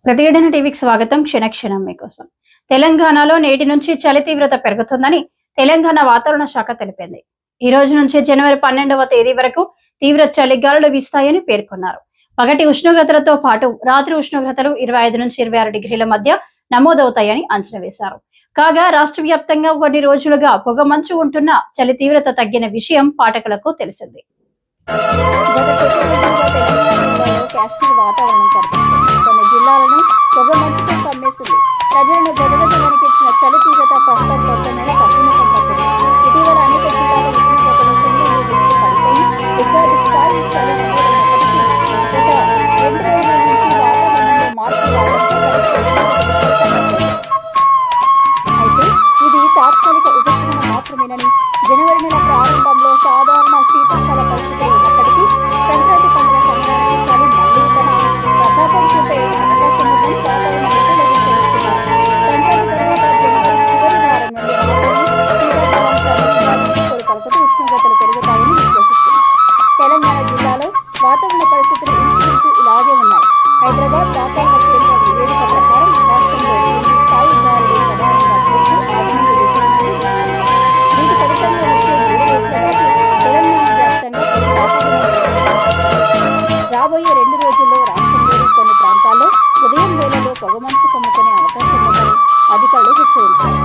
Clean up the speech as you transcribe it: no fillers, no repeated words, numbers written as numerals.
ప్రతిఘటన టీవీకి స్వాగతం. క్షణక్షణం మీకోసం. తెలంగాణలో నేటి నుంచి చలి తీవ్రత పెరుగుతుందని తెలంగాణ వాతావరణ శాఖ తెలిపింది. ఈ రోజు నుంచి జనవరి 12వ తేదీ వరకు తీవ్ర చలిగాలులు వీస్తాయని పేర్కొన్నారు. పగటి ఉష్ణోగ్రతలతో పాటు రాత్రి ఉష్ణోగ్రతలు 25 నుంచి 26 డిగ్రీల మధ్య నమోదవుతాయని అంచనా వేశారు. కాగా రాష్ట్ర వ్యాప్తంగా కొన్ని రోజులుగా పొగమంచు ఉంటున్న చలి తీవ్రత తగ్గిన విషయం పాఠకులకు తెలిసింది. వాతావరణం కనిపిస్తుంది. కొన్ని జిల్లాలను పొగమంచుతో కమ్మేసింది. ప్రజలను గదగదవనికించిన చలి తీవ్రత ప్రస్తుతం కొత్త నెల తగ్గుముఖం పట్టింది. ఇటీవల అనేక జిల్లాల ఉష్ణోగ్రతలు 0 డిగ్రీలు పడిపోయి రికార్డు స్థాయి చలి నమోదైనప్పటికీ గత 2 రోజుల నుంచి వాతావరణంలో మార్పు అయితే ఇది తాత్కాలిక ఉపశమనం మాత్రమేనని, జనవరి నెల ప్రారంభంలో సాధారణ శీతాకాల పరిస్థితులు ఉన్నప్పటికీ సంక్రాంతి పండుగ సమయానికి చలి మళ్లీ తన ప్రతాపం చూపే అవకాశం ఉందని వాతావరణ నిపుణులు తెలుస్తున్నారు. సంక్రాంతి తర్వాత జనవరి చివరి వారం నుండి పలుకుతూ ఉష్ణోగ్రతలు పెరుగుతాయని విశ్వసిస్తున్నారు. తెలంగాణ జిల్లాలో వాతావరణ పరిస్థితులు ఇంచుమించు ఇలాగే ఉన్నాయి. హైదరాబాద్ వాతావరణ కేంద్రం నివేదిక ప్రకారం రాష్ట్రంలో ఈ స్థాయి గాలులు ప్రధానంగా తూర్పు ఆగ్నేయ దిశల నుండి వస్తున్నాయి. దీని ఫలితంగా వచ్చే 3 రోజుల పాటు తెలంగాణ వ్యాప్తంగా రాబోయే 2 రోజుల్లో రాష్ట్రంలోని కొన్ని ప్రాంతాల్లో ఉదయం వేళలో పొగమంచు కమ్ముకునే అవకాశం ఉందని అధికారులు హెచ్చరించారు.